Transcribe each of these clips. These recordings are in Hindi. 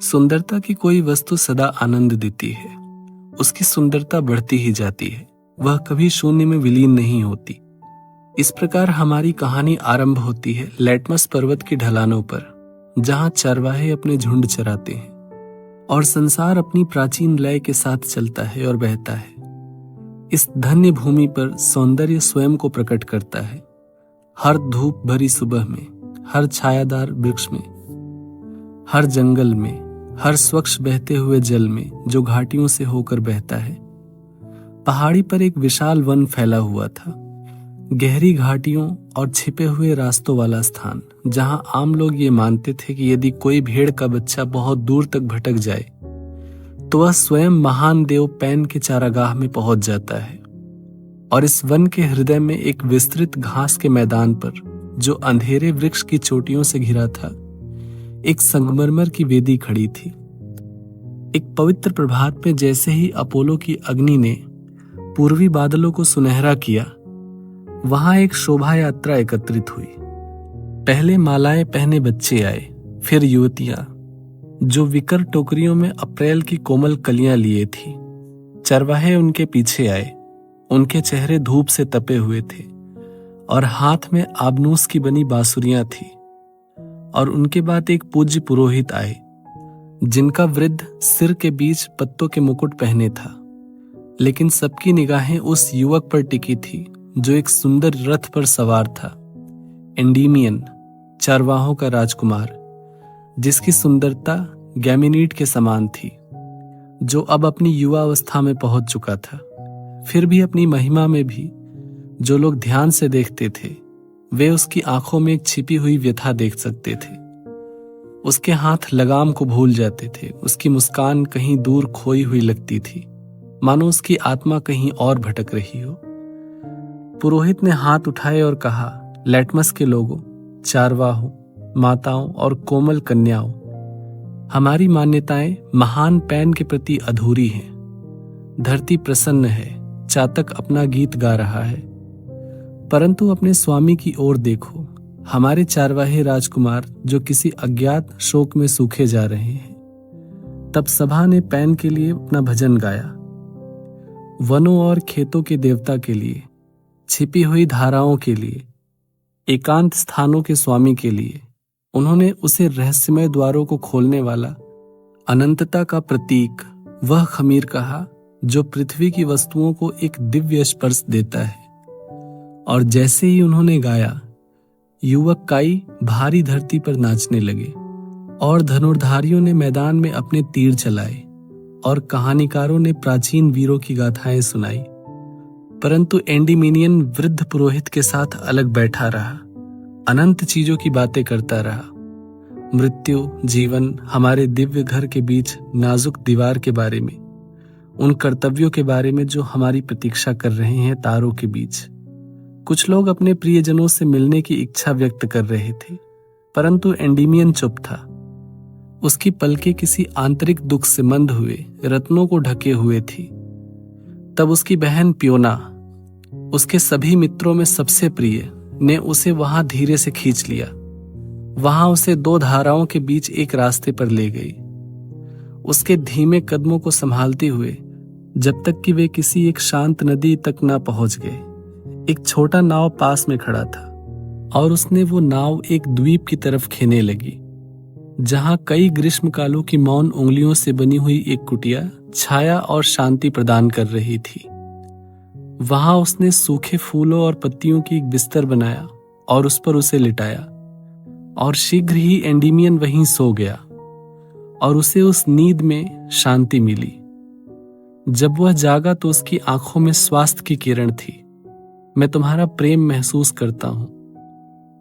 सुंदरता की कोई वस्तु सदा आनंद देती है। उसकी सुंदरता बढ़ती ही जाती है, वह कभी शून्य में विलीन नहीं होती। इस प्रकार हमारी कहानी आरंभ होती है लैटमस पर्वत की ढलानों पर, जहां चरवाहे अपने झुंड चराते हैं और संसार अपनी प्राचीन लय के साथ चलता है और बहता है। इस धन्य भूमि पर सौंदर्य स्वयं को प्रकट करता है। हर धूप भरी सुबह में, हर छायादार वृक्ष में, हर जंगल में, हर स्वच्छ बहते हुए जल में जो घाटियों से होकर बहता है। पहाड़ी पर एक विशाल वन फैला हुआ था, गहरी घाटियों और छिपे हुए रास्तों वाला स्थान, जहां आम लोग ये मानते थे कि यदि कोई भेड़ का बच्चा बहुत दूर तक भटक जाए तो वह स्वयं महान देव पैन के चारागाह में पहुंच जाता है। और इस वन के हृदय में एक विस्तृत घास के मैदान पर, जो अंधेरे वृक्ष की चोटियों से घिरा था, एक संगमरमर की वेदी खड़ी थी। एक पवित्र प्रभात में जैसे ही अपोलो की अग्नि ने पूर्वी बादलों को सुनहरा किया, वहां एक शोभा यात्रा एकत्रित हुई। पहले मालाएं पहने बच्चे आए, फिर युवतियां जो विकर टोकरियों में अप्रैल की कोमल कलियां लिए थी। चरवाहे उनके पीछे आए, उनके चेहरे धूप से तपे हुए थे और हाथ में आबनूस की बनी बांसुरियां थी। और उनके बाद एक पूज्य पुरोहित आए, जिनका वृद्ध सिर के बीच पत्तों के मुकुट पहने था, लेकिन सबकी निगाहें उस युवक पर टिकी थी जो एक सुंदर रथ पर सवार था, एंडीमियन, चरवाहों का राजकुमार, जिसकी सुंदरता गैमिनीड के समान थी, जो अब अपनी युवावस्था में पहुंच चुका था। फिर भी अपनी महिमा में भी जो लोग ध्यान से देखते थे, वे उसकी आंखों में एक छिपी हुई व्यथा देख सकते थे। उसके हाथ लगाम को भूल जाते थे, उसकी मुस्कान कहीं दूर खोई हुई लगती थी, मानो उसकी आत्मा कहीं और भटक रही हो। पुरोहित ने हाथ उठाए और कहा, लैटमस के लोगों, चारवाहों, माताओं और कोमल कन्याओं, हमारी मान्यताएं महान पैन के प्रति अधूरी हैं। धरती प्रसन्न है, चातक अपना गीत गा रहा है, परंतु अपने स्वामी की ओर देखो, हमारे चारवाहे राजकुमार जो किसी अज्ञात शोक में सूखे जा रहे हैं। तब सभा ने पैन के लिए अपना भजन गाया, वनों और खेतों के देवता के लिए, छिपी हुई धाराओं के लिए, एकांत स्थानों के स्वामी के लिए। उन्होंने उसे रहस्यमय द्वारों को खोलने वाला, अनंतता का प्रतीक, वह खमीर कहा जो पृथ्वी की वस्तुओं को एक दिव्य स्पर्श देता है। और जैसे ही उन्होंने गाया, युवक काई भारी धरती पर नाचने लगे और धनुर्धारियों ने मैदान में अपने तीर चलाए और कहानीकारों ने प्राचीन वीरों की गाथाएं सुनाई। परंतु एंडीमिनियन वृद्ध पुरोहित के साथ अलग बैठा रहा, अनंत चीजों की बातें करता रहा, मृत्यु, जीवन, हमारे दिव्य घर के बीच नाजुक दीवार के बारे में, उन कर्तव्यों के बारे में जो हमारी प्रतीक्षा कर रहे हैं तारों के बीच। कुछ लोग अपने प्रियजनों से मिलने की इच्छा व्यक्त कर रहे थे, परंतु एंडीमियन चुप था। उसकी पलकें किसी आंतरिक दुख से मंद हुए रत्नों को ढके हुए थी। तब उसकी बहन पियोना, उसके सभी मित्रों में सबसे प्रिय, ने उसे वहां धीरे से खींच लिया। वहां उसे दो धाराओं के बीच एक रास्ते पर ले गई, उसके धीमे कदमों को संभालते हुए, जब तक कि वे किसी एक शांत नदी तक न पहुंच गए। एक छोटा नाव पास में खड़ा था और उसने वो नाव एक द्वीप की तरफ खेने लगी, जहां कई ग्रीष्मकालों की मौन उंगलियों से बनी हुई एक कुटिया छाया और शांति प्रदान कर रही थी। वहां उसने सूखे फूलों और पत्तियों की एक बिस्तर बनाया और उस पर उसे लिटाया, और शीघ्र ही एंडीमियन वहीं सो गया और उसे उस नींद में शांति मिली। जब वह जागा तो उसकी आंखों में स्वास्थ्य की किरण थी। मैं तुम्हारा प्रेम महसूस करता हूं,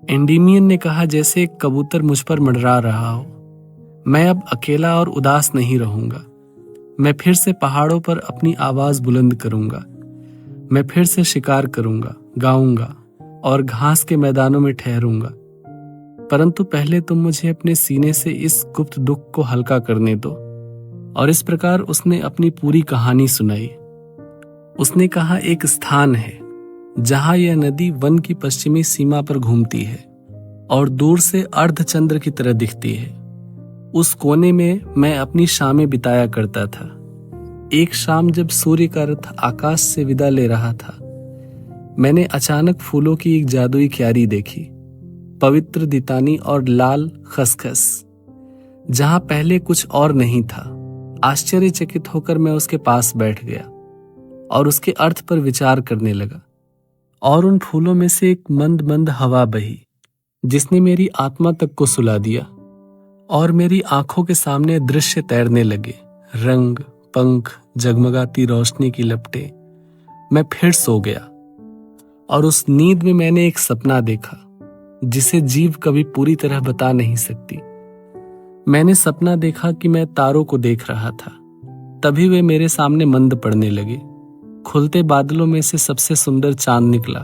एंडीमियन ने कहा, जैसे एक कबूतर मुझ पर मंडरा रहा हो। मैं अब अकेला और उदास नहीं रहूंगा। मैं फिर से पहाड़ों पर अपनी आवाज बुलंद करूंगा। मैं फिर से शिकार करूंगा, गाऊंगा और घास के मैदानों में ठहरूंगा। परंतु पहले तुम मुझे अपने सीने से इस गुप्त दुख को हल्का करने दो। और इस प्रकार उसने अपनी पूरी कहानी सुनाई। उसने कहा, एक स्थान है जहां यह नदी वन की पश्चिमी सीमा पर घूमती है और दूर से अर्धचंद्र की तरह दिखती है। उस कोने में मैं अपनी शामें बिताया करता था। एक शाम जब सूर्य का रथ आकाश से विदा ले रहा था, मैंने अचानक फूलों की एक जादुई क्यारी देखी, पवित्र दितानी और लाल खसखस, जहां पहले कुछ और नहीं था। आश्चर्यचकित होकर मैं उसके पास बैठ गया और उसके अर्थ पर विचार करने लगा। और उन फूलों में से एक मंद मंद हवा बही, जिसने मेरी आत्मा तक को सुला दिया और मेरी आंखों के सामने दृश्य तैरने लगे, रंग, पंख, जगमगाती रोशनी की लपटें। मैं फिर सो गया और उस नींद में मैंने एक सपना देखा जिसे जीव कभी पूरी तरह बता नहीं सकती। मैंने सपना देखा कि मैं तारों को देख रहा था। तभी वे मेरे सामने मंद पड़ने लगे। खुलते बादलों में से सबसे सुंदर चांद निकला।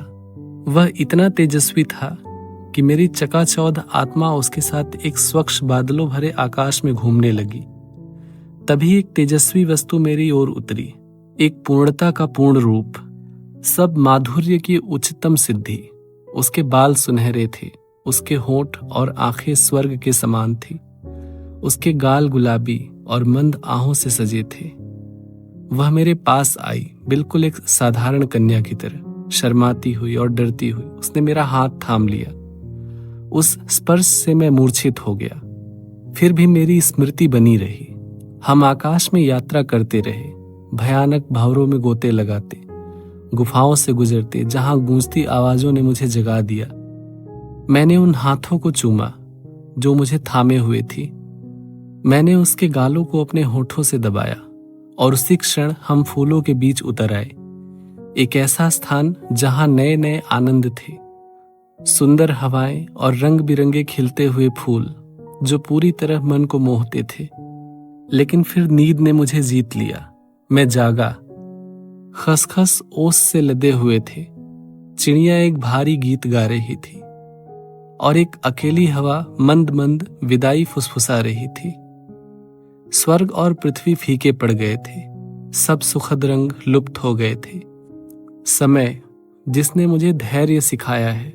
वह इतना तेजस्वी था कि मेरी चकाचौंध आत्मा उसके साथ एक स्वच्छ बादलों भरे आकाश में घूमने लगी। तभी एक तेजस्वी वस्तु मेरी ओर उतरी, एक पूर्णता का पूर्ण रूप, सब माधुर्य की उच्चतम सिद्धि। उसके बाल सुनहरे थे, उसके होंठ और आंखें स्वर्ग के समान थी, उसके गाल गुलाबी और मंद आहों से सजे थे। वह मेरे पास आई, बिल्कुल एक साधारण कन्या की तरह, शर्माती हुई और डरती हुई। उसने मेरा हाथ थाम लिया। उस स्पर्श से मैं मूर्छित हो गया। फिर भी मेरी स्मृति बनी रही। हम आकाश में यात्रा करते रहे, भयानक भंवरों में गोते लगाते, गुफाओं से गुजरते, जहां गूंजती आवाजों ने मुझे जगा दिया। मैंने उन हाथों को चूमा जो मुझे थामे हुए थी। मैंने उसके गालों को अपने होठों से दबाया और उसी क्षण हम फूलों के बीच उतर आए। एक ऐसा स्थान जहां नए नए आनंद थे, सुंदर हवाएं और रंग बिरंगे खिलते हुए फूल जो पूरी तरह मन को मोहते थे। लेकिन फिर नींद ने मुझे जीत लिया। मैं जागा। खसखस ओस से लदे हुए थे, चिड़िया एक भारी गीत गा रही थी और एक अकेली हवा मंद मंद विदाई फुसफुसा रही थी। स्वर्ग और पृथ्वी फीके पड़ गए थे, सब सुखद रंग लुप्त हो गए थे। समय जिसने मुझे धैर्य सिखाया है,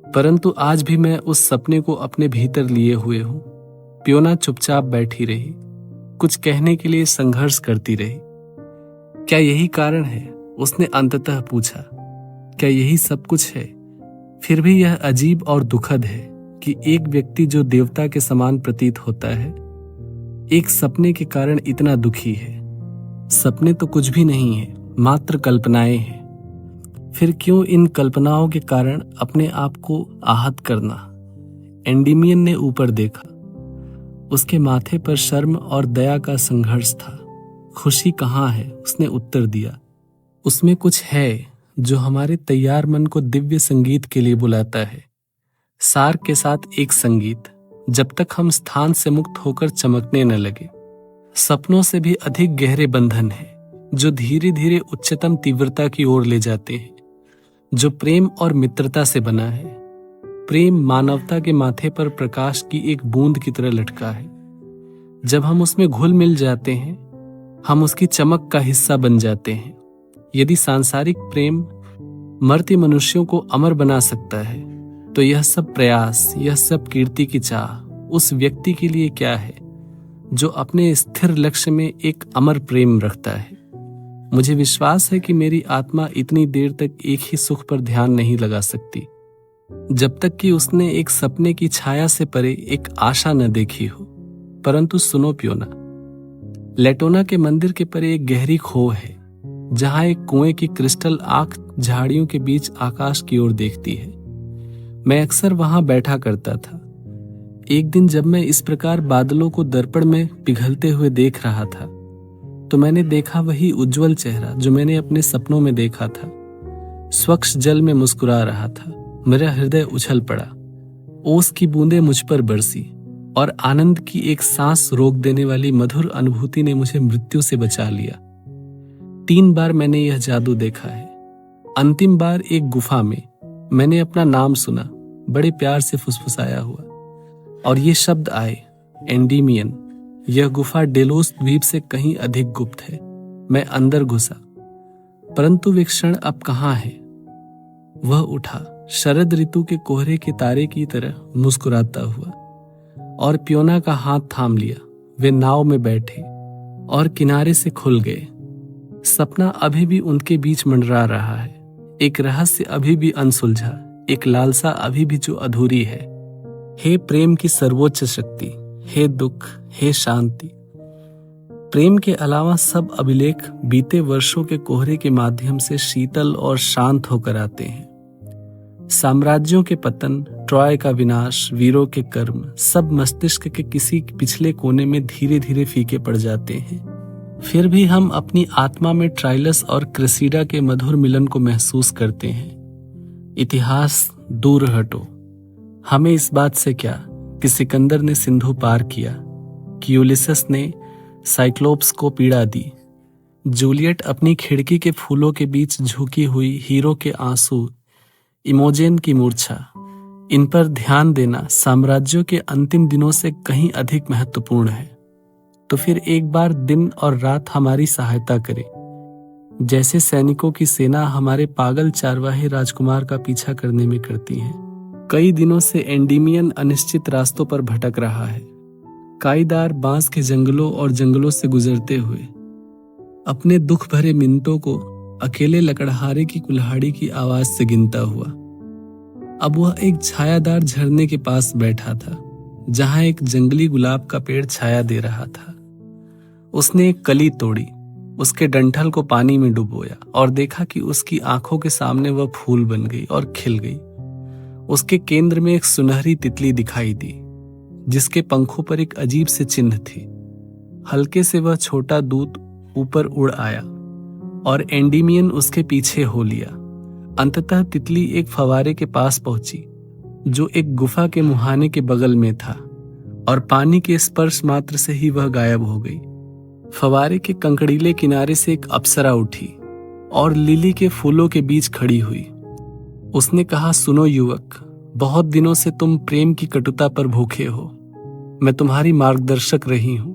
परंतु आज भी मैं उस सपने को अपने भीतर लिए हुए हूं। पियोना चुपचाप बैठी रही, कुछ कहने के लिए संघर्ष करती रही। क्या यही कारण है? उसने अंततः पूछा। क्या यही सब कुछ है? फिर भी यह अजीब और दुखद है कि एक व्यक्ति जो देवता के समान प्रतीत होता है, एक सपने के कारण इतना दुखी है। सपने तो कुछ भी नहीं है, मात्र कल्पनाएं हैं। फिर क्यों इन कल्पनाओं के कारण अपने आप को आहत करना? एंडीमियन ने ऊपर देखा। उसके माथे पर शर्म और दया का संघर्ष था। खुशी कहाँ है? उसने उत्तर दिया। उसमें कुछ है जो हमारे तैयार मन को दिव्य संगीत के लिए बुलाता है। सार के साथ एक संगीत, जब तक हम स्थान से मुक्त होकर चमकने न लगे। सपनों से भी अधिक गहरे बंधन है जो धीरे धीरे उच्चतम तीव्रता की ओर ले जाते हैं, जो प्रेम और मित्रता से बना है। प्रेम मानवता के माथे पर प्रकाश की एक बूंद की तरह लटका है। जब हम उसमें घुल मिल जाते हैं, हम उसकी चमक का हिस्सा बन जाते हैं। यदि सांसारिक प्रेम मरते मनुष्यों को अमर बना सकता है, तो यह सब प्रयास, यह सब कीर्ति की चाह उस व्यक्ति के लिए क्या है जो अपने स्थिर लक्ष्य में एक अमर प्रेम रखता है। मुझे विश्वास है कि मेरी आत्मा इतनी देर तक एक ही सुख पर ध्यान नहीं लगा सकती, जब तक कि उसने एक सपने की छाया से परे एक आशा न देखी हो। परंतु सुनो पियोना, लेटोना के मंदिर के परे एक गहरी खो है, जहां एक कुएं की क्रिस्टल आंख झाड़ियों के बीच आकाश की ओर देखती है। मैं अक्सर वहां बैठा करता था। एक दिन जब मैं इस प्रकार बादलों को दर्पण में पिघलते हुए देख रहा था, तो मैंने देखा वही उज्जवल चेहरा जो मैंने अपने सपनों में देखा था। स्वच्छ जल में मुस्कुरा रहा था। मेरा हृदय उछल पड़ा। ओस की बूंदें मुझ पर बरसी और आनंद की एक सांस रोक देने वाली मधुर अनुभूति ने मुझे मृत्यु से बचा लिया। 3 बार मैंने यह जादू देखा है। अंतिम बार एक गुफा में मैंने अपना नाम सुना, बड़े प्यार से फुसफुसाया हुआ, और ये शब्द आए, एंडीमियन। यह गुफा डेलोस द्वीप से कहीं अधिक गुप्त है। मैं अंदर घुसा, परंतु वे क्षण अब कहाँ है? वह उठा, शरद ऋतु के कोहरे के तारे की तरह मुस्कुराता हुआ, और पियोना का हाथ थाम लिया। वे नाव में बैठे और किनारे से खुल गए। सपना अभी भी उनके बीच मंडरा रहा है, एक रहस्य अभी भी अनसुलझा, एक लालसा अभी भी जो अधूरी है। हे प्रेम की सर्वोच्च शक्ति, हे दुख, हे शांति। प्रेम के अलावा सब अभिलेख बीते वर्षों के कोहरे के माध्यम से शीतल और शांत होकर आते हैं। साम्राज्यों के पतन, ट्रॉय का विनाश, वीरों के कर्म, सब मस्तिष्क के किसी पिछले कोने में धीरे धीरे फीके पड़ जाते हैं। फिर भी हम अपनी आत्मा में ट्राइलस और क्रेसिडा के मधुर मिलन को महसूस करते हैं। इतिहास दूर हटो, हमें इस बात से क्या कि सिकंदर ने सिंधु पार किया, कि यूलिसस ने साइक्लोप्स को पीड़ा दी, जूलियट अपनी खिड़की के फूलों के बीच झुकी हुई, हीरो के आंसू, इमोजेन की मूर्छा। इन पर ध्यान देना साम्राज्यों के अंतिम दिनों से कहीं अधिक महत्वपूर्ण है। तो फिर एक बार दिन और रात हमारी सहायता करे, जैसे सैनिकों की सेना हमारे पागल चारवाहे राजकुमार का पीछा करने में करती है। कई दिनों से एंडीमियन अनिश्चित रास्तों पर भटक रहा है, काईदार बांस के जंगलों और जंगलों से गुजरते हुए, अपने दुख भरे मिनटों को अकेले लकड़हारे की कुल्हाड़ी की आवाज से गिनता हुआ। अब वह एक छायादार झरने के पास बैठा था, जहां एक जंगली गुलाब का पेड़ छाया दे रहा था। उसने एक कली तोड़ी, उसके डंठल को पानी में डुबोया और देखा कि उसकी आंखों के सामने वह फूल बन गई और खिल गई। उसके केंद्र में एक सुनहरी तितली दिखाई दी, जिसके पंखों पर एक अजीब से चिन्ह थी। हल्के से वह छोटा दूत ऊपर उड़ आया और एंडीमियन उसके पीछे हो लिया। अंततः तितली एक फवारे के पास पहुंची, जो एक गुफा के मुहाने के बगल में था, और पानी के स्पर्श मात्र से ही वह गायब हो गई। फवारे के कंकड़ीले किनारे से एक अप्सरा उठी और लिली के फूलों के बीच खड़ी हुई। उसने कहा, सुनो युवक, बहुत दिनों से तुम प्रेम की कटुता पर भूखे हो। मैं तुम्हारी मार्गदर्शक रही हूं,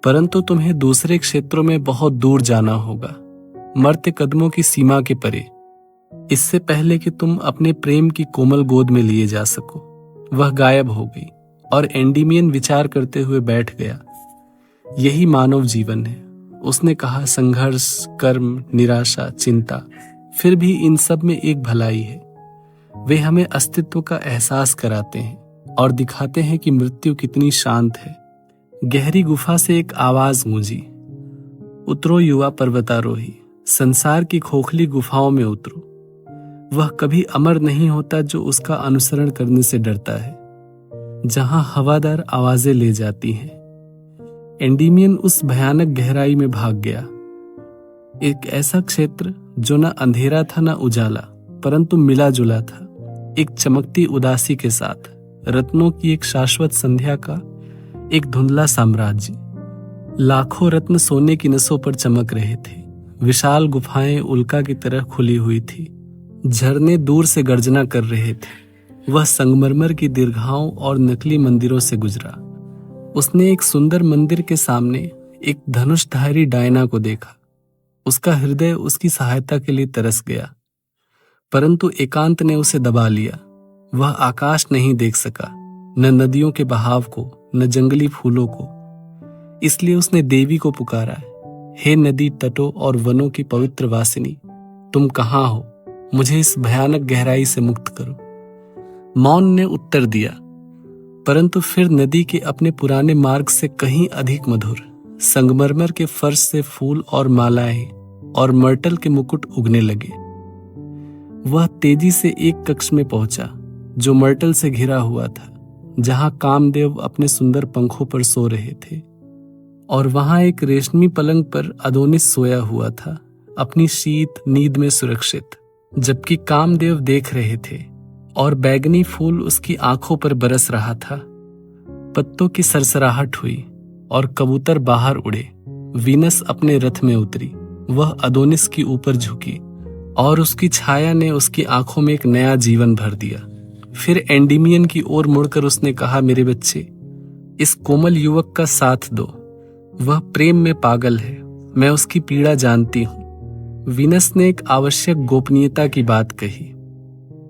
परंतु तुम्हें दूसरे क्षेत्रों में बहुत दूर जाना होगा, मर्त्य कदमों की सीमा के परे, इससे पहले कि तुम अपने प्रेम की कोमल गोद में लिए जा सको। वह गायब हो गई और एंडीमियन विचार करते हुए बैठ गया। यही मानव जीवन है, उसने कहा। संघर्ष, कर्म, निराशा, चिंता, फिर भी इन सब में एक भलाई है। वे हमें अस्तित्व का एहसास कराते हैं और दिखाते हैं कि मृत्यु कितनी शांत है। गहरी गुफा से एक आवाज गूंजी, उतरो युवा पर्वतारोही, संसार की खोखली गुफाओं में उतरो। वह कभी अमर नहीं होता जो उसका अनुसरण करने से डरता है, जहां हवादार आवाजें ले जाती हैं। एंडीमियन उस भयानक गहराई में भाग गया, एक ऐसा क्षेत्र जो न अंधेरा था न उजाला, परंतु मिला जुला था, एक चमकती उदासी के साथ, रत्नों की एक शाश्वत संध्या का एक धुंधला साम्राज्य। लाखों रत्न सोने की नसों पर चमक रहे थे। विशाल गुफाएं उल्का की तरह खुली हुई थी, झरने दूर से गर्जना कर रहे थे। वह संगमरमर की दीर्घाओं और नकली मंदिरों से गुजरा। उसने एक सुंदर मंदिर के सामने एक धनुषधारी डायना को देखा। उसका हृदय उसकी सहायता के लिए तरस गया, परंतु एकांत ने उसे दबा लिया। वह आकाश नहीं देख सका, न नदियों के बहाव को, न जंगली फूलों को। इसलिए उसने देवी को पुकारा, हे नदी, तटों और वनों की पवित्र वासिनी, तुम कहाँ हो? मुझे इस भयानक गहराई से मुक्त करो। मौन ने उत्तर दिया, परंतु फिर नदी के अपने पुराने मार्ग से कहीं अधिक मधुर। संगमरमर के फर्श से फूल और मालाएं और मर्टल के मुकुट उगने लगे। वह तेजी से एक कक्ष में पहुंचा जो मर्टल से घिरा हुआ था, जहां कामदेव अपने सुंदर पंखों पर सो रहे थे, और वहां एक रेशमी पलंग पर अदोनिस सोया हुआ था, अपनी शीत नींद में सुरक्षित, जबकि कामदेव देख रहे थे और बैगनी फूल उसकी आंखों पर बरस रहा था। पत्तों की सरसराहट हुई और कबूतर बाहर उड़े। वीनस अपने रथ में उतरी, वह अदोनिस की ऊपर झुकी और उसकी छाया ने उसकी आंखों में एक नया जीवन भर दिया। फिर एंडीमियन की ओर मुड़कर उसने कहा, मेरे बच्चे, इस कोमल युवक का साथ दो। वह प्रेम में पागल है, मैं उसकी पीड़ा जानती हूं। वीनस ने एक आवश्यक गोपनीयता की बात कही,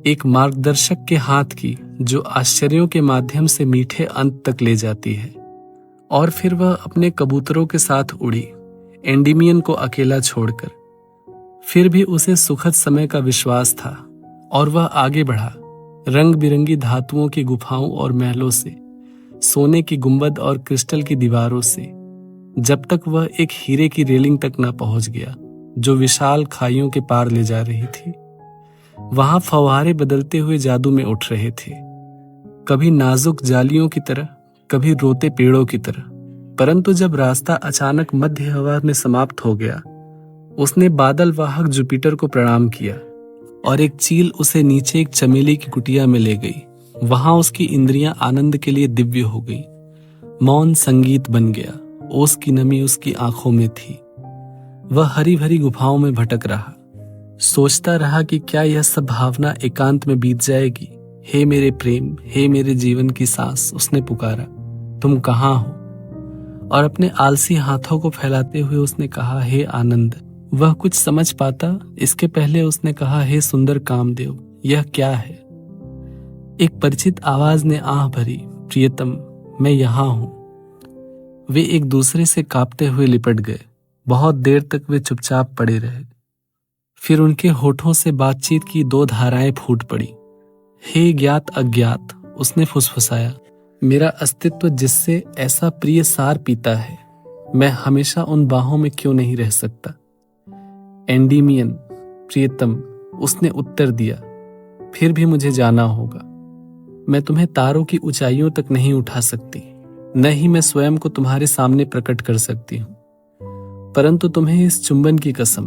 एक मार्गदर्शक के हाथ की जो आश्चर्यों के माध्यम से मीठे अंत तक ले जाती है। और फिर वह अपने कबूतरों के साथ उड़ी, एंडीमियन को अकेला छोड़कर। फिर भी उसे सुखद समय का विश्वास था और वह आगे बढ़ा, रंग बिरंगी धातुओं की गुफाओं और महलों से, सोने की गुंबद और क्रिस्टल की दीवारों से, जब तक वह एक हीरे की रेलिंग तक न पहुंच गया जो विशाल खाइयों के पार ले जा रही थी। वहां फव्वारे बदलते हुए जादू में उठ रहे थे, कभी नाजुक जालियों की तरह, कभी रोते पेड़ों की तरह। परंतु जब रास्ता अचानक मध्य हवा में समाप्त हो गया, उसने बादल वाहक जुपिटर को प्रणाम किया और एक चील उसे नीचे एक चमेली की कुटिया में ले गई। वहां उसकी इंद्रियां आनंद के लिए दिव्य हो गई। मौन संगीत बन गया, ओस की नमी उसकी आंखों में थी। वह हरी भरी गुफाओं में भटक रहा, सोचता रहा कि क्या यह सब भावना एकांत में बीत जाएगी। हे मेरे प्रेम, हे मेरे जीवन की सांस, उसने पुकारा, तुम कहाँ हो? और अपने आलसी हाथों को फैलाते हुए उसने कहा, हे आनंद। वह कुछ समझ पाता इसके पहले उसने कहा, हे सुंदर कामदेव, यह क्या है? एक परिचित आवाज ने आह भरी, प्रियतम, मैं यहां हूं। वे एक दूसरे से कांपते हुए लिपट गए। बहुत देर तक वे चुपचाप पड़े रहे। फिर उनके होठों से बातचीत की दो धाराएं फूट पड़ी। हे ज्ञात अज्ञात, उसने फुसफुसाया, मेरा अस्तित्व जिससे ऐसा प्रिय सार पीता है, मैं हमेशा उन बाहों में क्यों नहीं रह सकता? एंडीमियन, प्रियतम, उसने उत्तर दिया, फिर भी मुझे जाना होगा। मैं तुम्हें तारों की ऊंचाइयों तक नहीं उठा सकती, न ही मैं स्वयं को तुम्हारे सामने प्रकट कर सकती हूँ। परंतु तुम्हें इस चुंबन की कसम,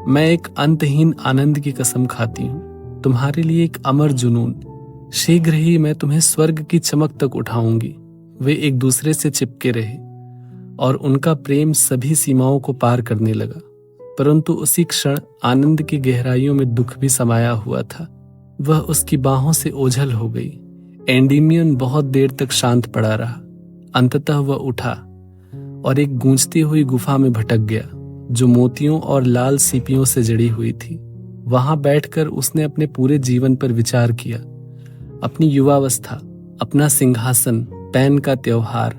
मैं एक अंतहीन आनंद की कसम खाती हूँ, तुम्हारे लिए एक अमर जुनून। शीघ्र ही मैं तुम्हें स्वर्ग की चमक तक उठाऊंगी। वे एक दूसरे से चिपके रहे और उनका प्रेम सभी सीमाओं को पार करने लगा। परंतु उसी क्षण आनंद की गहराइयों में दुख भी समाया हुआ था। वह उसकी बाहों से ओझल हो गई। एंडीमियन बहुत देर तक शांत पड़ा रहा। अंततः वह उठा और एक गूंजती हुई गुफा में भटक गया जो मोतियों और लाल सीपियों से जड़ी हुई थी। वहां बैठकर उसने अपने पूरे जीवन पर विचार किया, अपनी युवावस्था, अपना सिंहासन, पैन का त्योहार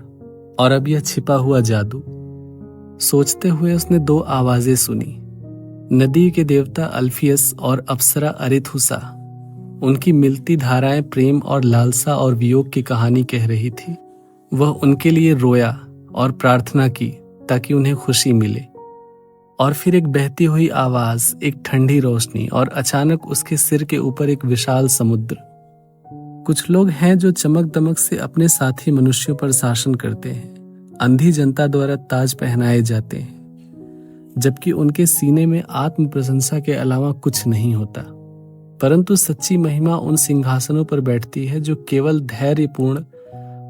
और अब यह छिपा हुआ जादू। सोचते हुए उसने दो आवाजें सुनी, नदी के देवता अल्फियस और अप्सरा अरिथुसा। उनकी मिलती धाराएं प्रेम और लालसा और वियोग की कहानी कह रही थी। वह उनके लिए रोया और प्रार्थना की ताकि उन्हें खुशी मिले। और फिर एक बहती हुई आवाज, एक ठंडी रोशनी और अचानक उसके सिर के ऊपर एक विशाल समुद्र। कुछ लोग हैं जो चमक दमक से अपने साथी मनुष्यों पर शासन करते हैं, अंधी जनता द्वारा ताज पहनाए जाते हैं, जबकि उनके सीने में आत्म प्रशंसा के अलावा कुछ नहीं होता। परंतु सच्ची महिमा उन सिंहासनों पर बैठती है जो केवल धैर्यपूर्ण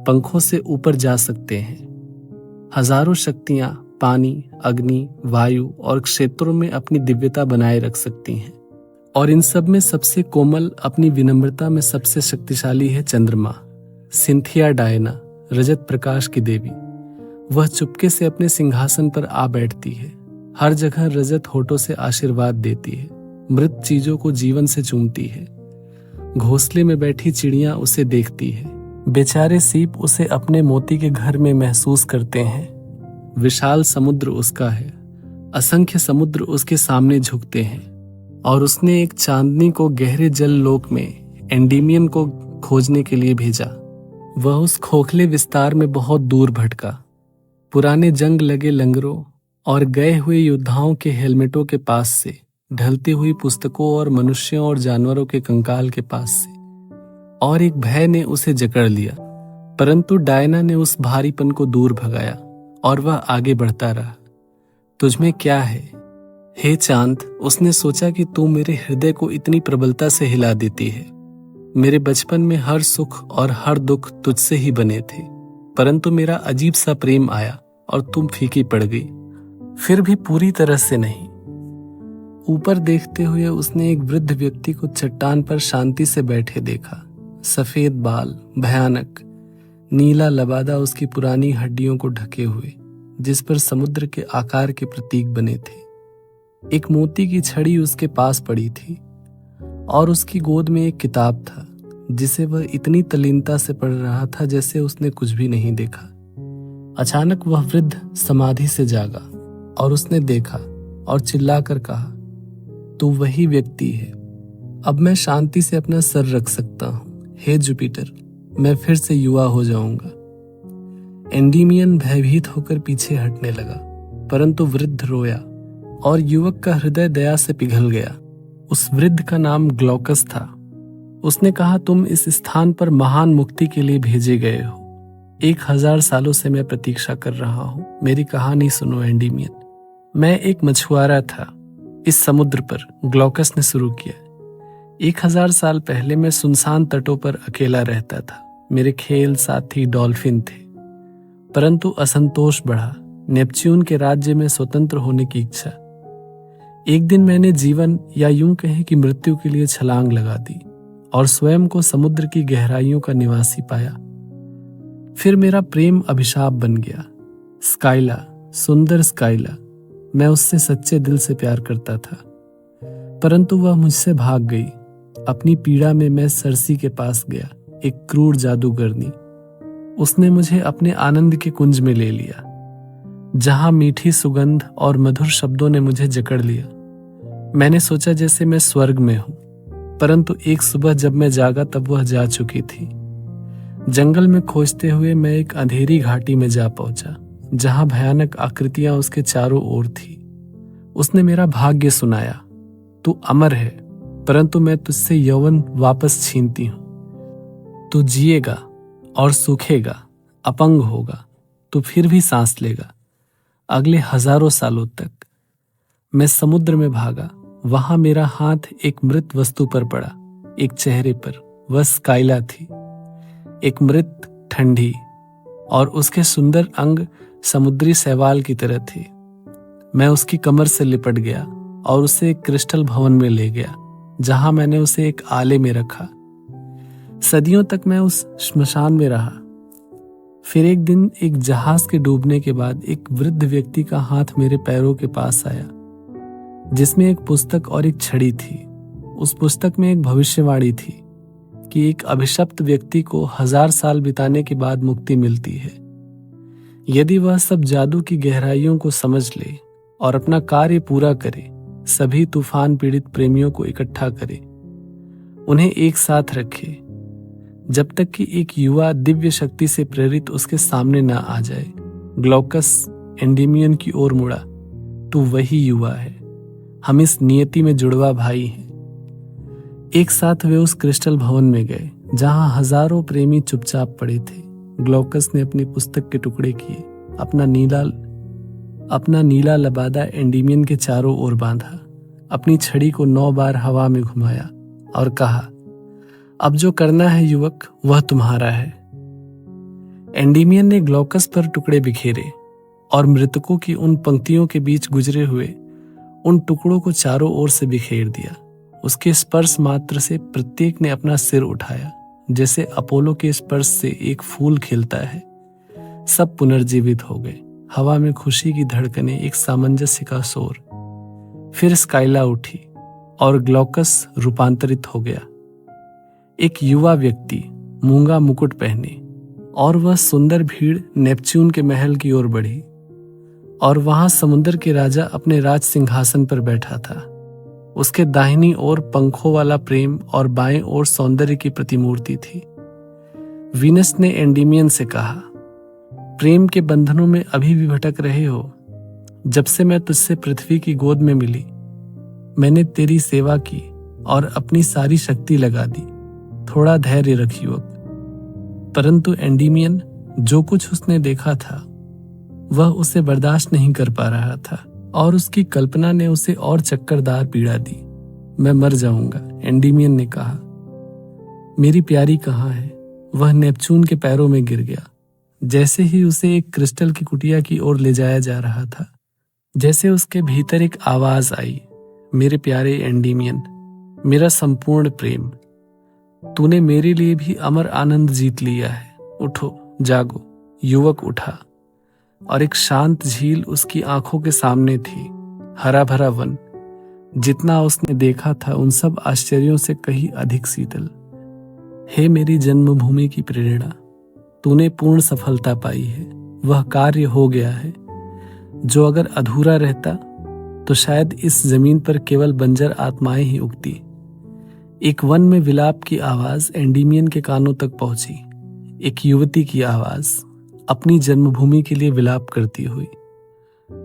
पंखों से ऊपर जा सकते हैं। हजारों शक्तियां पानी, अग्नि, वायु और क्षेत्रों में अपनी दिव्यता बनाए रख सकती हैं, और इन सब में सबसे कोमल, अपनी विनम्रता में सबसे शक्तिशाली है चंद्रमा, सिंथिया डायना, रजत प्रकाश की देवी। वह चुपके से अपने सिंहासन पर आ बैठती है। हर जगह रजत होठों से आशीर्वाद देती है, मृत चीजों को जीवन से चूमती है। घोंसले में बैठी चिड़ियां उसे देखती है, बेचारे सीप उसे अपने मोती के घर में महसूस करते हैं। विशाल समुद्र उसका है, असंख्य समुद्र उसके सामने झुकते हैं, और उसने एक चांदनी को गहरे जल लोक में एंडीमियन को खोजने के लिए भेजा। वह उस खोखले विस्तार में बहुत दूर भटका, पुराने जंग लगे लंगरों और गए हुए योद्धाओं के हेलमेटों के पास से, ढलती हुई पुस्तकों और मनुष्यों और जानवरों के कंकाल के पास से। और एक भय ने उसे जकड़ लिया, परंतु डायना ने उस भारीपन को दूर भगाया और वह आगे बढ़ता रहा। तुझमें क्या है, हे चांद? उसने सोचा कि तू मेरे हृदय को इतनी प्रबलता से हिला देती है। मेरे बचपन में हर सुख और हर दुख तुझसे ही बने थे, परंतु मेरा अजीब सा प्रेम आया और तुम फीकी पड़ गई, फिर भी पूरी तरह से नहीं। ऊपर देखते हुए उसने एक वृद्ध व्यक्ति को चट्टान पर शांति से बैठे देखा। सफेद बाल, भयानक नीला लबादा उसकी पुरानी हड्डियों को ढके हुए, जिस पर समुद्र के आकार के प्रतीक बने थे। एक मोती की छड़ी उसके पास पड़ी थी और उसकी गोद में एक किताब था जिसे वह इतनी तल्लीनता से पढ़ रहा था जैसे उसने कुछ भी नहीं देखा। अचानक वह वृद्ध समाधि से जागा और उसने देखा और चिल्लाकर कहा, तू वही व्यक्ति है। अब मैं शांति से अपना सर रख सकता हूँ। हे जुपिटर, मैं फिर से युवा हो जाऊंगा। एंडीमियन भयभीत होकर पीछे हटने लगा, परंतु वृद्ध रोया और युवक का हृदय दया से पिघल गया। उस वृद्ध का नाम ग्लॉकस था। उसने कहा, तुम इस स्थान पर महान मुक्ति के लिए भेजे गए हो। 1000 सालों से मैं प्रतीक्षा कर रहा हूँ। मेरी कहानी सुनो एंडीमियन। मैं एक मछुआरा था इस समुद्र पर, ग्लॉकस ने शुरू किया। 1000 साल पहले मैं सुनसान तटों पर अकेला रहता था। मेरे खेल साथी डॉल्फिन थे, परंतु असंतोष बढ़ा। नेपच्यून के राज्य में स्वतंत्र होने की इच्छा। एक दिन मैंने जीवन, या यूं कहें कि मृत्यु के लिए छलांग लगा दी और स्वयं को समुद्र की गहराइयों का निवासी पाया। फिर मेरा प्रेम अभिशाप बन गया। स्काइला, सुंदर स्काइला, मैं उससे सच्चे दिल से प्यार करता था, परंतु वह मुझसे भाग गई। अपनी पीड़ा में मैं सरसी के पास गया, एक क्रूर जादूगरनी। उसने मुझे अपने आनंद के कुंज में ले लिया, जहां मीठी सुगंध और मधुर शब्दों ने मुझे जकड़ लिया। मैंने सोचा जैसे मैं स्वर्ग में हूं, परंतु एक सुबह जब मैं जागा तब वह जा चुकी थी। जंगल में खोजते हुए मैं एक अंधेरी घाटी में जा पहुंचा, जहां भयानक आकृतियां उसके चारों ओर थी। उसने मेरा भाग्य सुनाया, तू अमर है, परंतु मैं तुझसे यौवन वापस छीनती हूं। तू जिएगा और सूखेगा, अपंग होगा, तू फिर भी सांस लेगा अगले हजारों सालों तक। मैं समुद्र में भागा। वहां मेरा हाथ एक मृत वस्तु पर पड़ा, एक चेहरे पर। वह स्काइला थी, एक मृत, ठंडी, और उसके सुंदर अंग समुद्री शैवाल की तरह थे। मैं उसकी कमर से लिपट गया और उसे एक क्रिस्टल भवन में ले गया, जहां मैंने उसे एक आले में रखा। सदियों तक मैं उस श्मशान में रहा। फिर एक दिन एक जहाज के डूबने के बाद एक वृद्ध व्यक्ति का हाथ मेरे पैरों के पास आया, जिसमें एक पुस्तक और एक छड़ी थी। उस पुस्तक में एक भविष्यवाणी थी कि एक अभिशप्त व्यक्ति को 1000 साल बिताने के बाद मुक्ति मिलती है, यदि वह सब जादू की गहराइयों को समझ ले और अपना कार्य पूरा करे। सभी तूफान पीड़ित प्रेमियों को इकट्ठा करे, उन्हें एक साथ रखे, जब तक कि एक युवा दिव्य शक्ति से प्रेरित उसके सामने न आ जाए। ग्लॉकस एंडीमियन की ओर मुड़ा, तू वही युवा है। हम इस नियति में जुड़वा भाई हैं। एक साथ वे उस क्रिस्टल भवन में गए, जहां हजारों प्रेमी चुपचाप पड़े थे। ग्लॉकस ने अपनी पुस्तक के टुकड़े किए, अपना नीला लबादा एंडीमियन के चारों ओर बांधा, अपनी छड़ी को 9 बार हवा में घुमाया और कहा, अब जो करना है युवक, वह तुम्हारा है। एंडीमियन ने ग्लॉकस पर टुकड़े बिखेरे और मृतकों की उन पंक्तियों के बीच गुजरे हुए उन टुकड़ों को चारों ओर से बिखेर दिया। उसके स्पर्श मात्र से प्रत्येक ने अपना सिर उठाया, जैसे अपोलो के स्पर्श से एक फूल खिलता है। सब पुनर्जीवित हो गए। हवा में खुशी की धड़कनें, एक सामंजस्य का शोर। फिर स्काइला उठी और ग्लॉकस रूपांतरित हो गया, एक युवा व्यक्ति, मूंगा मुकुट पहने, और वह सुंदर भीड़ नेपच्यून के महल की ओर बढ़ी। और वहां समुद्र के राजा अपने राज सिंहासन पर बैठा था। उसके दाहिनी ओर पंखों वाला प्रेम और बाएं ओर सौंदर्य की प्रतिमूर्ति थी। वीनस ने एंडीमियन से कहा, प्रेम के बंधनों में अभी भी भटक रहे हो? जब से मैं तुझसे पृथ्वी की गोद में मिली, मैंने तेरी सेवा की और अपनी सारी शक्ति लगा दी। थोड़ा धैर्य रख युवक। परंतु एंडीमियन, जो कुछ उसने देखा था वह उसे बर्दाश्त नहीं कर पा रहा था और उसकी कल्पना ने उसे और चक्करदार पीड़ा दी। मैं मर जाऊंगा, एंडीमियन ने कहा। मेरी प्यारी कहाँ है? वह नेपच्यून के पैरों में गिर गया, जैसे ही उसे एक क्रिस्टल की कुटिया की ओर ले जाया जा रहा था। जैसे उसके भीतर एक आवाज आई, मेरे प्यारे एंडीमियन, मेरा संपूर्ण प्रेम, तूने मेरे लिए भी अमर आनंद जीत लिया है। उठो, जागो। युवक उठा और एक शांत झील उसकी आंखों के सामने थी। हरा भरा वन, जितना उसने देखा था उन सब आश्चर्यों से कहीं अधिक शीतल। हे मेरी जन्मभूमि की प्रेरणा, तूने पूर्ण सफलता पाई है। वह कार्य हो गया है जो अगर अधूरा रहता तो शायद इस जमीन पर केवल बंजर आत्माएं ही उगती। एक वन में विलाप की आवाज एंडीमियन के कानों तक पहुंची। एक युवती की आवाज अपनी जन्मभूमि के लिए विलाप करती हुई।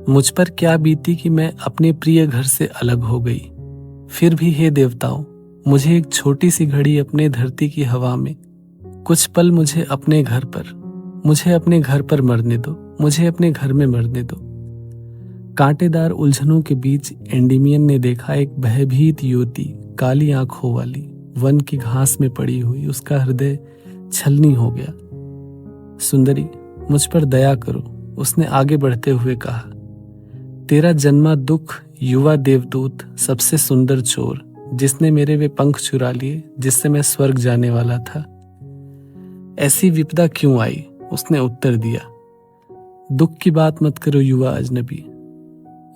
मुझ पर क्या बीती कि मैं अपने प्रिय घर से अलग हो गई। फिर भी हे देवताओं, मुझे एक छोटी सी घड़ी अपने धरती की हवा में, कुछ पल मुझे अपने घर पर मरने दो, मुझे अपने घर में मरने दो। कांटेदार उलझनों के बीच एंडीमियन ने देखा एक भयभीत युवती, काली आंखों वाली, वन की घास में पड़ी हुई। उसका हृदय छलनी हो गया। सुंदरी, मुझ पर दया करो, उसने आगे बढ़ते हुए कहा। तेरा जन्मा दुख, युवा देवदूत, सबसे सुंदर चोर, जिसने मेरे वे पंख चुरा लिए जिससे मैं स्वर्ग जाने वाला था। ऐसी विपदा क्यों आई? उसने उत्तर दिया। दुख की बात मत करो युवा अजनबी।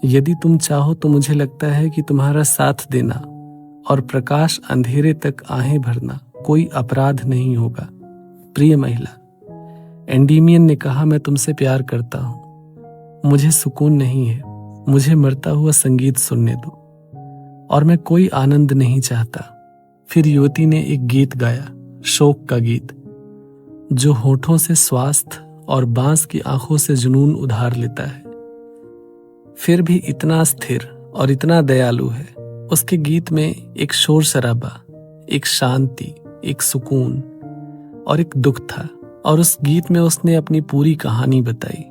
यदि तुम चाहो तो मुझे लगता है कि तुम्हारा साथ देना और प्रकाश अंधेरे तक आहें भरना कोई अपराध नहीं होगा। प्रिय महिला, एंडीमियन ने कहा, मैं तुमसे प्यार करता हूं। मुझे सुकून नहीं है। मुझे मरता हुआ संगीत सुनने दो और मैं कोई आनंद नहीं चाहता। फिर युवती ने एक गीत गाया, शोक का गीत, जो होठों से स्वास्थ्य और बांस की आंखों से जुनून उधार लेता है। फिर भी इतना स्थिर और इतना दयालु है। उसके गीत में एक शोर शराबा, एक शांति, एक सुकून और एक दुख था। और उस गीत में उसने अपनी पूरी कहानी बताई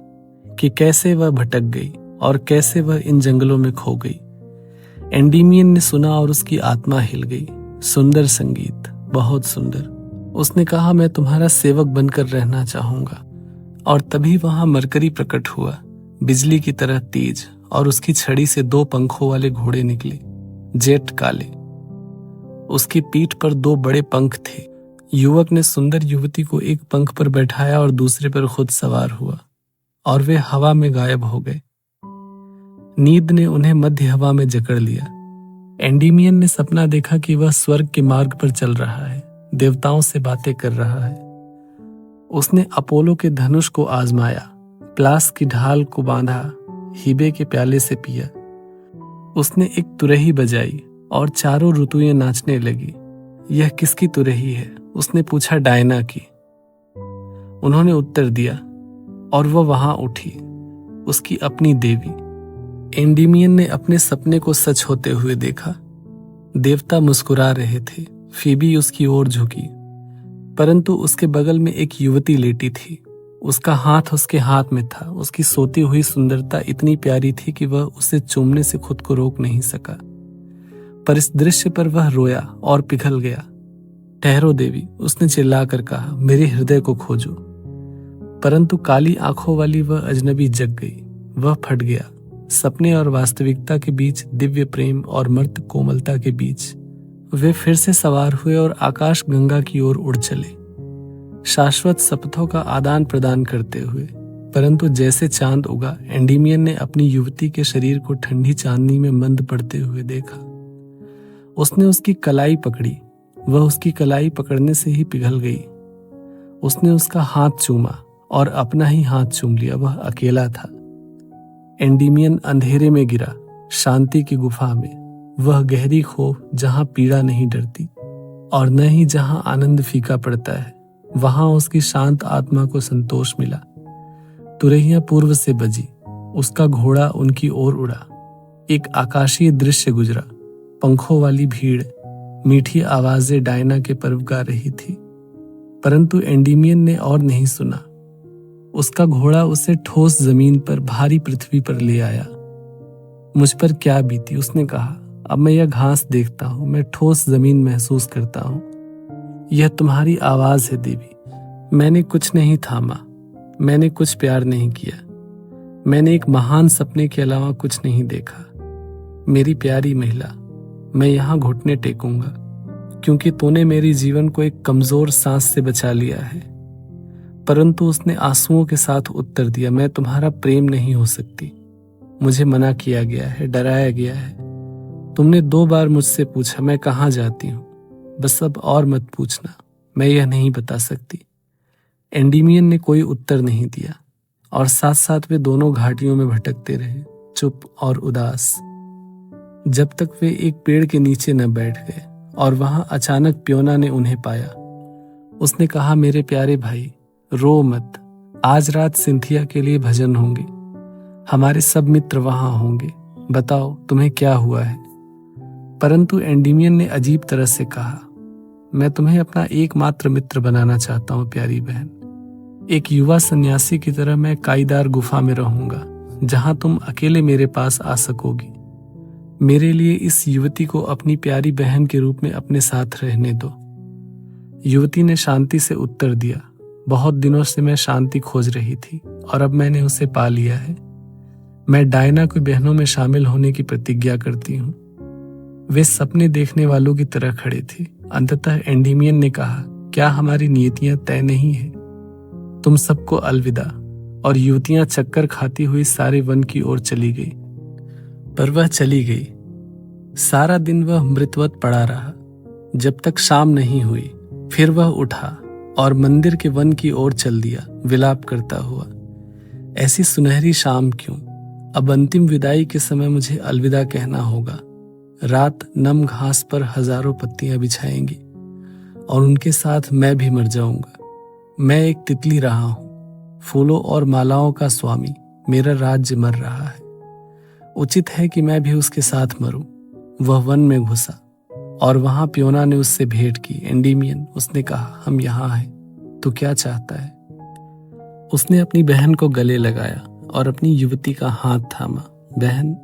कि कैसे वह भटक गई और कैसे वह इन जंगलों में खो गई। एंडीमियन ने सुना और उसकी आत्मा हिल गई। सुंदर संगीत, बहुत सुंदर। उसने कहा, मैं तुम्हारा सेवक बनकर रहना चाहूंगा। और तभी वहां मरकरी प्रकट हुआ, बिजली की तरह तेज, और उसकी छड़ी से 2 पंखों वाले घोड़े निकले, जेट काले। उसकी पीठ पर 2 बड़े पंख थे। युवक ने सुंदर युवती को एक पंख पर बैठाया और दूसरे पर खुद सवार हुआ और वे हवा में गायब हो गए। नींद ने उन्हें मध्य हवा में जकड़ लिया। एंडीमियन ने सपना देखा कि वह स्वर्ग के मार्ग पर चल रहा है, देवताओं से बातें कर रहा है। उसने अपोलो के धनुष को आजमाया, प्लास की ढाल को बांधा, हीबे के प्याले से पिया। उसने एक तुरही बजाई और चारों ऋतुएं नाचने लगी। यह किसकी तुरही है? उसने पूछा। डायना की। उन्होंने उत्तर दिया और वह वहां उठी, उसकी अपनी देवी। एंडीमियन ने अपने सपने को सच होते हुए देखा। देवता मुस्कुरा रहे थे। फीबी उसकी ओर झुकी, परंतु उसके बगल में एक युवती लेटी थी। उसका हाथ उसके हाथ में था। उसकी सोती हुई सुंदरता इतनी प्यारी थी कि वह उसे चूमने से खुद को रोक नहीं सका। पर इस दृश्य पर वह रोया और पिघल गया। ठहरो देवी, उसने चिल्लाकर कहा, मेरे हृदय को खोजो। परंतु काली आंखों वाली वह अजनबी जग गई। वह फट गया। सपने और वास्तविकता के बीच, दिव्य प्रेम और मर्त कोमलता के बीच वे फिर से सवार हुए और आकाश गंगा की ओर उड़ चले, शाश्वत शपथों का आदान प्रदान करते हुए। परंतु जैसे चांद उगा, एंडीमियन ने अपनी युवती के शरीर को ठंडी चांदनी में मंद पड़ते हुए देखा। उसने उसकी कलाई पकड़ी। वह उसकी कलाई पकड़ने से ही पिघल गई। उसने उसका हाथ चूमा और अपना ही हाथ चूम लिया। वह अकेला था। एंडीमियन अंधेरे में गिरा, शांति की गुफा में। वह गहरी खो जहां पीड़ा नहीं डरती और न ही जहां आनंद फीका पड़ता है। वहां उसकी शांत आत्मा को संतोष मिला। तुरहियां पूर्व से बजी। उसका घोड़ा उनकी ओर उड़ा। एक आकाशीय दृश्य गुजरा। पंखों वाली भीड़, मीठी आवाजें डायना के पर्व गा रही थी। परंतु एंडीमियन ने और नहीं सुना। उसका घोड़ा उसे ठोस जमीन पर, भारी पृथ्वी पर ले आया। मुझ पर क्या बीती, उसने कहा। अब मैं यह घास देखता हूं, मैं ठोस जमीन महसूस करता हूं। यह तुम्हारी आवाज है देवी। मैंने कुछ नहीं थामा, मैंने कुछ प्यार नहीं किया, मैंने एक महान सपने के अलावा कुछ नहीं देखा। मेरी प्यारी महिला, मैं यहाँ घुटने टेकूंगा, क्योंकि तूने मेरी जीवन को एक कमजोर सांस से बचा लिया है। परंतु उसने आंसुओं के साथ उत्तर दिया, मैं तुम्हारा प्रेम नहीं हो सकती। मुझे मना किया गया है, डराया गया है। तुमने 2 बार मुझसे पूछा मैं कहाँ जाती हूँ। बस अब और मत पूछना। मैं यह नहीं बता सकती। एंडीमियन ने कोई उत्तर नहीं दिया और साथ साथ वे दोनों घाटियों में भटकते रहे, चुप और उदास, जब तक वे एक पेड़ के नीचे न बैठ गए और वहां अचानक प्योना ने उन्हें पाया। उसने कहा, मेरे प्यारे भाई, रो मत। आज रात सिंथिया के लिए भजन होंगे। हमारे सब मित्र वहां होंगे। बताओ तुम्हें क्या हुआ है। परंतु एंडीमियन ने अजीब तरह से कहा, मैं तुम्हें अपना एकमात्र मित्र बनाना चाहता हूँ प्यारी बहन। एक युवा सन्यासी की तरह मैं काईदार गुफा में रहूंगा, जहां तुम अकेले मेरे पास आ सकोगी। मेरे लिए इस युवती को अपनी प्यारी बहन के रूप में अपने साथ रहने दो। युवती ने शांति से उत्तर दिया, बहुत दिनों से मैं शांति खोज रही थी और अब मैंने उसे पा लिया है। मैं डायना की बहनों में शामिल होने की प्रतिज्ञा करती हूँ। वे सपने देखने वालों की तरह खड़े थे। अंततः एंडीमियन ने कहा, क्या हमारी नियतियां तय नहीं है? तुम सबको अलविदा। और युवतियां चक्कर खाती हुई सारे वन की ओर चली गई। पर वह चली गई। सारा दिन वह मृतवत पड़ा रहा जब तक शाम नहीं हुई। फिर वह उठा और मंदिर के वन की ओर चल दिया, विलाप करता हुआ। ऐसी सुनहरी शाम क्यों? अब अंतिम विदाई के समय मुझे अलविदा कहना होगा। रात नम घास पर हजारों पत्तियां बिछाएंगी और उनके साथ मैं भी मर जाऊंगा। मैं एक तितली रहा हूं, फूलों और मालाओं का स्वामी। मेरा राज्य मर रहा है। उचित है कि मैं भी उसके साथ मरूं। वह वन में घुसा और वहां प्योना ने उससे भेंट की। एंडीमियन, उसने कहा, हम यहाँ हैं। तू क्या चाहता है? उसने अपनी बहन को गले लगाया और अपनी युवती का हाथ थामा। बहन,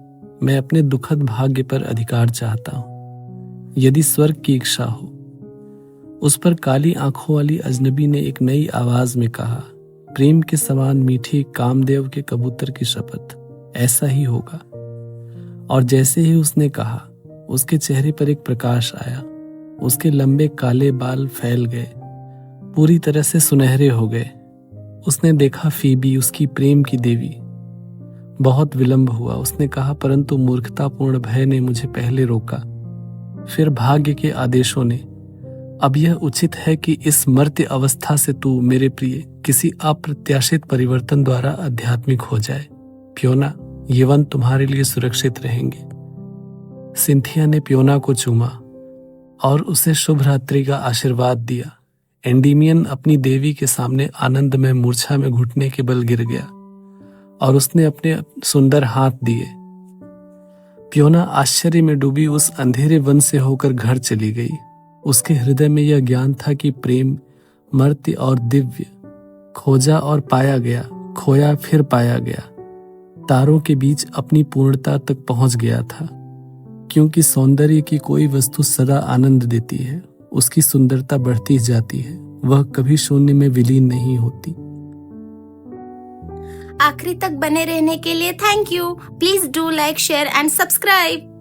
मैं अपने दुखद भाग्य पर अधिकार चाहता हूं, यदि स्वर्ग की इच्छा हो। उस पर काली आंखों वाली अजनबी ने एक नई आवाज में कहा, प्रेम के समान मीठी कामदेव के कबूतर की शपथ, ऐसा ही होगा। और जैसे ही उसने कहा, उसके चेहरे पर एक प्रकाश आया। उसके लंबे काले बाल फैल गए, पूरी तरह से सुनहरे हो गए। उसने देखा फीबी, उसकी प्रेम की देवी। बहुत विलंब हुआ, उसने कहा, परंतु मूर्खतापूर्ण भय ने मुझे पहले रोका, फिर भाग्य के आदेशों ने। अब यह उचित है कि इस मर्त्य अवस्था से तू, मेरे प्रिय, किसी अप्रत्याशित परिवर्तन द्वारा आध्यात्मिक हो जाए। प्योना, ये वन तुम्हारे लिए सुरक्षित रहेंगे। सिंथिया ने प्योना को चूमा और उसे शुभ रात्रि का आशीर्वाद दिया। एंडीमियन अपनी देवी के सामने आनंद में मूर्छा में घुटने के बल गिर गया और उसने अपने सुंदर हाथ दिए। प्योना आश्चर्य में डूबी उस अंधेरे वन से होकर घर चली गई। उसके हृदय में यह ज्ञान था कि प्रेम मर्त्य और दिव्य, खोजा और पाया गया, खोया फिर पाया गया, तारों के बीच अपनी पूर्णता तक पहुंच गया था। क्योंकि सौंदर्य की कोई वस्तु सदा आनंद देती है, उसकी सुंदरता बढ़ती जाती है, वह कभी शून्य में विलीन नहीं होती। आखिरी तक बने रहने के लिए thank you. Please do like, share and subscribe.